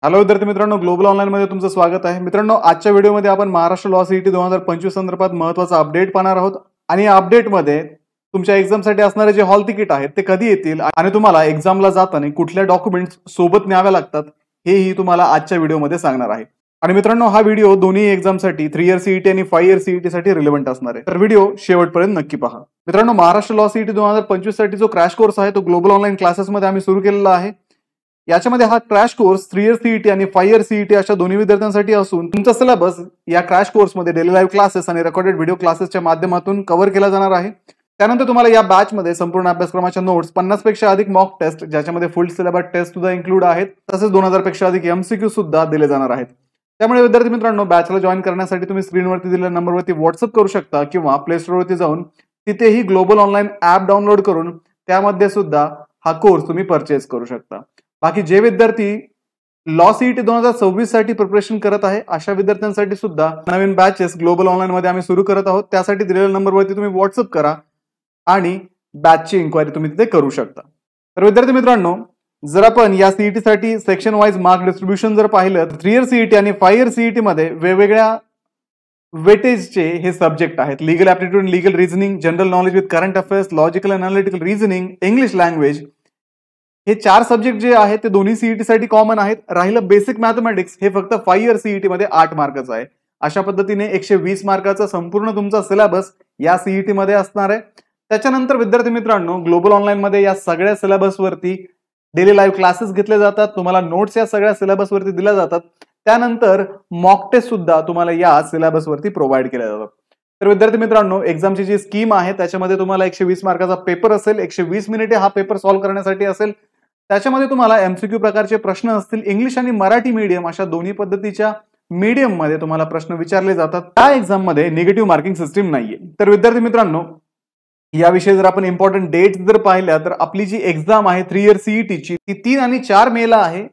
Hello विद्यार्थी मित्रांनो, global online मध्ये तुमचं स्वागत आहे. मित्रांनो, आजच्या व्हिडिओमध्ये आपण महाराष्ट्र लॉ सीईटी 2025 संदर्भात महत्त्वाचा अपडेट पाहणार आहोत आणि या अपडेटमध्ये तुमच्या एक्झामसाठी असणारे जे हॉल तिकीट आहेत ते कधी येतील आणि तुम्हाला एक्झामला जाताना कुठल्या डॉक्युमेंट्स सोबत न्यावे लागतात हेही तुम्हाला आजच्या व्हिडिओमध्ये सांगणार आहे. आणि मित्रांनो, हा व्हिडिओ दोन्ही एक्झामसाठी 3 इयर सीईटी आणि 5 इयर सीईटी साठी रिलेव्हंट असणार आहे. तर व्हिडिओ शेवटपर्यंत नक्की पहा. मित्रांनो, महाराष्ट्र लॉ सीईटी 2025 साठी जो क्रॅश कोर्स आहे तो ग्लोबल ऑनलाईन क्लासेसमध्ये आम्ही सुरू केलेला आहे. याच्यामध्ये हा क्रॅश कोर्स 3 इयर सीईटी आणि 5 इयर सीईटी अशा दोन्ही विद्यार्थ्यांसाठी असून तुमचा सिलेबस या क्रॅश कोर्समध्ये डेली लाईव्ह क्लासेस आणि रेकॉर्डेड व्हिडिओ क्लासेसच्या माध्यमातून कव्हर केला जाणार आहे. त्यानंतर तुम्हाला या बॅचमध्ये संपूर्ण अभ्यासक्रमाच्या नोट्स, 50 पेक्षा अधिक मॉक टेस्ट ज्याच्यामध्ये फुल सिलेबस टेस्ट सुद्धा इन्क्लूड आहेत, तसेच 2000 पेक्षा अधिक एमसीक्यू सुद्धा दिले जाणार आहेत. त्यामुळे विद्यार्थी मित्रांनो, बॅचला जॉईन करण्यासाठी तुम्ही स्क्रीनवरती दिलेल्या नंबरवरती व्हॉट्सअप करू शकता किंवा प्ले स्टोअरवरती जाऊन तिथेही ग्लोबल ऑनलाईन ऍप डाउनलोड करून त्यामध्ये सुद्धा हा कोर्स तुम्ही परचेस करू शकता. बाकी जे विद्यार्थी लॉ सीईटी 2026 साठी प्रिपरेशन करत आहे अशा विद्यार्थ्यांसाठी सुद्धा नवीन बॅचेस ग्लोबल ऑनलाईन मध्ये आम्ही सुरू करत आहोत. त्यासाठी दिलेल्या नंबरवरती तुम्ही व्हॉट्सअप करा आणि बॅचची इन्क्वायरी तुम्ही तिथे करू शकता. तर विद्यार्थी मित्रांनो, जर आपण या सीईटी साठी सेक्शन वाईज मार्क डिस्ट्रीब्युशन जर पाहिलं तर 3 इयर सीईटी आणि 5 इयर सीईटी मध्ये वेगवेगळ्या वेटेजचे हे सब्जेक्ट आहेत. Legal aptitude, legal reasoning, general knowledge with current affairs, logical analytical reasoning, English language, हे 4 सब्जेक्ट जे आहेत ते दोन्ही सीईटी साठी कॉमन आहेत. राहिलं बेसिक मॅथमॅटिक्स, हे फक्त 5 इयर सीईटी मध्ये 8 मार्काचं आहे. अशा पद्धतीने 120 मार्काचा संपूर्ण तुमचा सिलेबस या सीईटी मध्ये असणार आहे. त्याच्यानंतर विद्यार्थी मित्रांनो, ग्लोबल ऑनलाईन मध्ये या सगळ्या सिलेबसवरती डेली लाईव्ह क्लासेस घेतले जातात. तुम्हाला नोट्स या सगळ्या सिलेबसवरती दिल्या जातात. त्यानंतर मॉक टेस्ट सुद्धा तुम्हाला या सिलेबसवरती प्रोव्हाइड केल्या जातात. तर विद्यार्थी मित्रांनो, एक्झामची जी स्कीम आहे त्याच्यामध्ये तुम्हाला 120 मार्काचा पेपर असेल. 120 मिनिटे हा पेपर सॉल्व्ह करण्यासाठी असेल. त्याच्यामध्ये तुम्हाला एमसीक्यू प्रकारचे प्रश्न असतील. इंग्लिश आणि मराठी मीडियम अशा दोन्ही पद्धतीच्या मीडियम मध्ये तुम्हाला प्रश्न विचारले जातात. त्या एक्झाम मध्ये निगेटिव्ह मार्किंग सिस्टीम नाहीये. तर विद्यार्थी मित्रांनो, याविषयी जर आपण इम्पॉर्टंट डेट्स जर पाहिल्या तर आपली जी एक्झाम आहे 3 इयर सीईटीची ती 3 आणि 4 मेला आहे.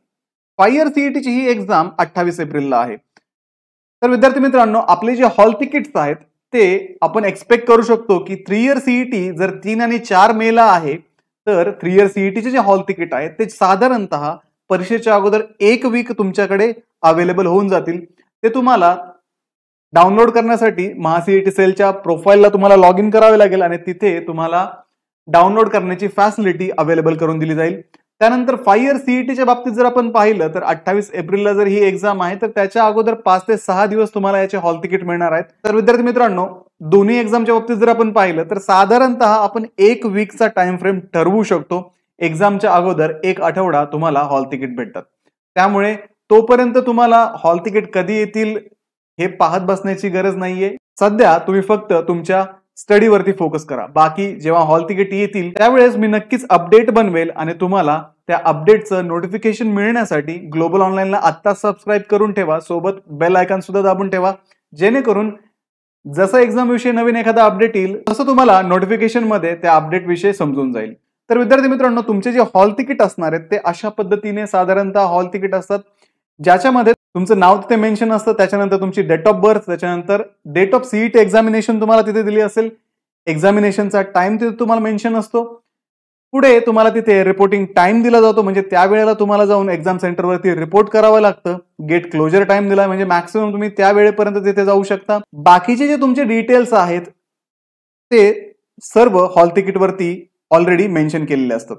5 इयर सीईटीची ही एक्झाम 28 एप्रिलला आहे. तर विद्यार्थी मित्रांनो, आपले जे हॉल तिकीट्स आहेत ते आपण एक्सपेक्ट करू शकतो की 3 इयर सीईटी जर 3 आणि 4 मेला आहे तर 3 इयर सीईटीचे जे हॉल तिकीट आहेत ते साधारणतः परीक्षेच्या अगोदर 1 वीक तुमच्याकडे अवेलेबल होऊन जातील. ते तुम्हाला डाउनलोड करण्यासाठी महासीईटी सेलच्या प्रोफाईलला तुम्हाला लॉग इन करावे लागेल आणि तिथे तुम्हाला डाउनलोड करण्याची फॅसिलिटी अवेलेबल करून दिली जाईल. त्यानंतर 5 इयर सीईटीच्या बाबतीत जर आपण पाहिलं तर 28 एप्रिलला जर ही एक्झाम आहे तर त्याच्या अगोदर 5 ते 6 दिवस तुम्हाला याचे हॉल तिकीट मिळणार आहेत. तर विद्यार्थी मित्रांनो, दोन्ही एक्झामच्या बाबतीत जर आपण पाहिलं तर साधारणतः आपण 1 वीकचा टाइम फ्रेम ठरवू शकतो. एक्झामच्या अगोदर 1 आठवडा तुम्हाला हॉल तिकीट भेटतात. त्यामुळे तोपर्यंत तुम्हाला हॉल तिकीट कधी येतील हे पाहत बसण्याची गरज नाहीये. सध्या तुम्ही फक्त तुमच्या स्टडीवरती फोकस करा. बाकी जेव्हा हॉल तिकीट येतील त्यावेळेस मी नक्कीच अपडेट बनवेल आणि तुम्हाला त्या अपडेटचं नोटिफिकेशन मिळण्यासाठी ग्लोबल ऑनलाईनला आत्ता सबस्क्राईब करून ठेवा. सोबत बेल आयकॉन सुद्धा दाबून ठेवा, जेणेकरून जसं एक्झाम विषयी नवीन एखादा अपडेट येईल तसं तुम्हाला नोटिफिकेशन मध्ये त्या अपडेट विषयी समजून जाईल. तर विद्यार्थी मित्रांनो, तुमचे जे हॉल तिकीट असणार आहेत ते अशा पद्धतीने साधारणतः हॉल तिकीट असतात, ज्याच्यामध्ये तुमचं नाव तिथे मेन्शन असतं, त्याच्यानंतर तुमची डेट ऑफ बर्थ, त्याच्यानंतर डेट ऑफ सीईटी एक्झामिनेशन तुम्हाला तिथे दिली असेल, एक्झामिनेशनचा टाइम तिथे तुम्हाला मेन्शन असतो. पुढे तुम्हाला तिथे रिपोर्टिंग टाइम दिला जातो, म्हणजे त्यावेळेला तुम्हाला जाऊन एक्झाम सेंटरवरती रिपोर्ट करावं लागतं. गेट क्लोजर टाइम दिला म्हणजे मॅक्सिमम तुम्ही त्या वेळेपर्यंत तिथे जाऊ शकता. बाकीचे जे तुमचे डिटेल्स आहेत ते सर्व हॉल तिकीटवरती ऑलरेडी मेन्शन केलेले असतात.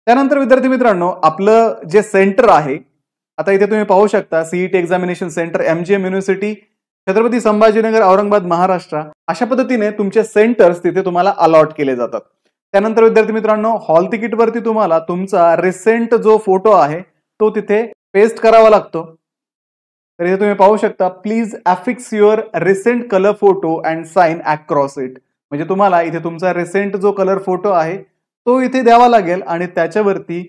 त्यानंतर विद्यार्थी मित्रांनो, आपलं जे सेंटर आहे, आता इथे तुम्ही पाहू शकता CET examination centre MGM university, Chhatrapati Sambhajinagar, Aurangabad, Maharashtra, अशा पद्धतीने तुमचे सेंटर्स तिथे तुम्हाला अलॉट केले जातात. त्यानंतर विद्यार्थी मित्रांनो, हॉल तिकीटवरती तुम्हाला तुमचा रिसेंट जो फोटो आहे तो तिथे पेस्ट करावा लागतो. तर इथे तुम्ही पाहू शकता, please affix your recent colour photo and sign across it. म्हणजे तुम्हाला इथे तुमचा रिसेंट जो कलर फोटो आहे तो इथे द्यावा लागेल आणि त्याच्यावरती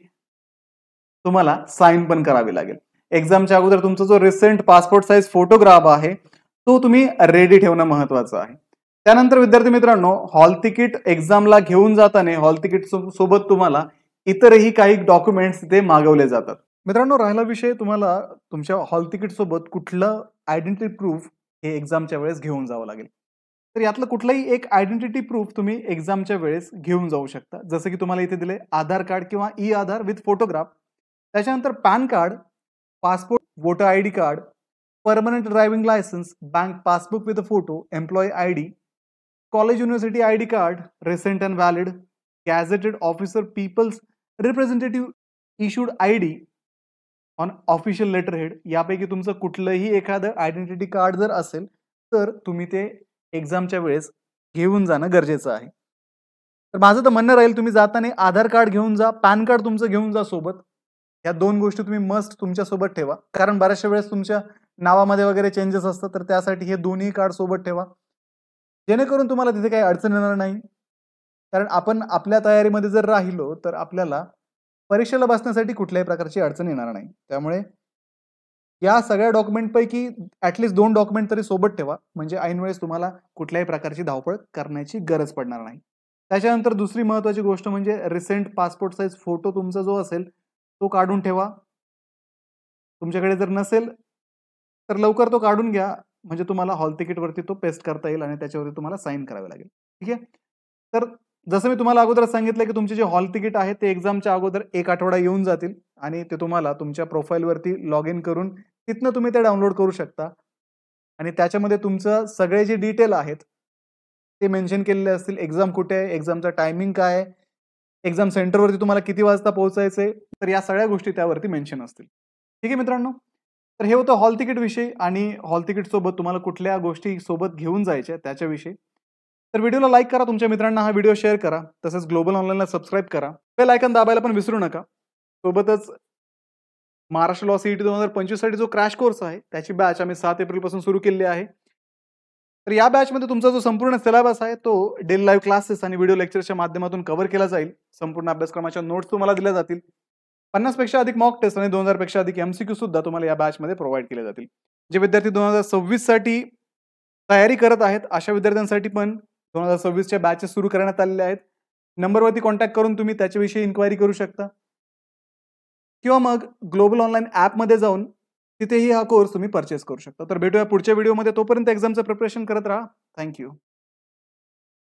तुम्हाला साइन पण करावी लागेल. एक्झामच्या अगोदर तुमचा जो रिसेंट पासपोर्ट साईज फोटोग्राफ आहे तो तुम्ही रेडी ठेवणं महत्वाचं आहे. त्यानंतर विद्यार्थी मित्रांनो, हॉल तिकीट एक्झामला घेऊन जाताना हॉल तिकीट सोबत तुम्हाला इतरही काही डॉक्युमेंट्स तिथे मागवले जातात. मित्रांनो, राहिला विषय तुम्हाला तुमच्या हॉल तिकीट सोबत कुठलं आयडेंटिटी प्रूफ हे एक्झामच्या वेळेस घेऊन जावं लागेल. तर यातलं कुठलंही एक आयडेंटिटी प्रूफ तुम्ही एक्झामच्या वेळेस घेऊन जाऊ शकता. जसं की तुम्हाला इथे दिले आधार कार्ड किंवा ई आधार विथ फोटोग्राफ. त्याच्यानंतर PAN card, passport, voter I D card, permanent driving licence, bank passbook with a photo, employee I D, college university I D card, recent and valid, gazetted officer people's representative issued I D on official letter head, यापैकी तुमचं कुठलंही एखादं identity card जर असेल तर तुम्ही ते एक्झामच्या वेळेस घेऊन जाणं गरजेचं आहे. तर माझं तर म्हणणं राहील तुम्ही जाताना आधार कार्ड घेऊन जा, पॅन कार्ड तुमचं घेऊन जा सोबत. या 2 गोष्टी तुम्ही मस्ट तुमच्या सोबत ठेवा, कारण बऱ्याचशा वेळेस तुमच्या नावामध्ये वगैरे चेंजेस असतात, तर त्यासाठी हे दोन्ही कार्ड सोबत ठेवा, जेणेकरून तुम्हाला तिथे काही अडचण येणार नाही. कारण आपण आपल्या तयारीमध्ये जर राहिलो तर आपल्याला परीक्षेला बसण्यासाठी कुठल्याही प्रकारची अडचण येणार नाही. त्यामुळे या सगळ्या डॉक्युमेंटपैकी ॲटलीस्ट 2 डॉक्युमेंट तरी सोबत ठेवा, म्हणजे ऐनवेळेस तुम्हाला कुठल्याही प्रकारची धावपळ करण्याची गरज पडणार नाही. त्याच्यानंतर दुसरी महत्त्वाची गोष्ट म्हणजे रिसेंट पासपोर्ट साईज फोटो तुमचा जो असेल तो काढून ठेवा. तुमच्याकडे जर नसेल तर लवकर तो काढून घ्या, म्हणजे तुम्हाला हॉल तिकीटवरती तो पेस्ट करता येईल आणि त्याच्यावरती तुम्हाला साईन करावी लागेल. ठीक आहे. तर जसं मी तुम्हाला अगोदर सांगितलं की तुमचे जे हॉल तिकीट आहे ते एक्झामच्या अगोदर 1 आठवडा येऊन जातील आणि ते तुम्हाला तुमच्या प्रोफाईलवरती लॉग इन करून तिथनं तुम्ही ते डाउनलोड करू शकता आणि त्याच्यामध्ये तुमचं सगळे जे डिटेल आहेत ते मेन्शन केलेले असतील. एक्झाम कुठे आहे, एक्झामचा टायमिंग काय आहे, एक्झाम सेंटरवरती तुम्हाला किती वाजता पोहोचायचंय, तर या सगळ्या गोष्टी त्यावरती मेन्शन असतील. ठीक आहे मित्रांनो. तर हे होतं हॉल तिकीट विषयी आणि हॉल तिकीट सोबत तुम्हाला कुठल्या गोष्टी सोबत घेऊन जायच्या त्याच्याविषयी. तर व्हिडिओला लाईक करा, तुमच्या मित्रांना हा व्हिडिओ शेअर करा, तसंच ग्लोबल ऑनलाईनला सबस्क्राईब करा, बेल आयकॉन दाबायला पण विसरू नका. सोबतच महाराष्ट्र लॉ सीईटी 2025 साठी जो क्रॅश कोर्स आहे त्याची बॅच आम्ही 7 एप्रिल पासून सुरू केली आहे. तर या बॅचमध्ये तुमचा जो संपूर्ण सिलेबस आहे तो डेली लाईव्ह क्लासेस आणि व्हिडिओ लेक्चरच्या माध्यमातून कव्हर केला जाईल. संपूर्ण अभ्यासक्रमाच्या नोट्स तुम्हाला दिल्या जातील. 50 पेक्षा अधिक मॉक टेस्ट आणि 2000 पेक्षा अधिक एमसीक्यू सुद्धा तुम्हाला या बॅचमध्ये प्रोव्हाइड केले जातील. जे विद्यार्थी 2026 साठी तयारी करत आहेत अशा विद्यार्थ्यांसाठी पण 2026 च्या बॅचेस सुरू करण्यात आलेल्या आहेत. नंबरवरती कॉन्टॅक्ट करून तुम्ही त्याच्याविषयी इन्क्वायरी करू शकता किंवा मग ग्लोबल ऑनलाईन ॲपमध्ये जाऊन तिथेही हा कोर्स तुम्ही परचेस करू शकता. तर भेटूया पुढच्या व्हिडिओमध्ये. तोपर्यंत एक्झामचं प्रिपरेशन करत राहा. थँक्यू.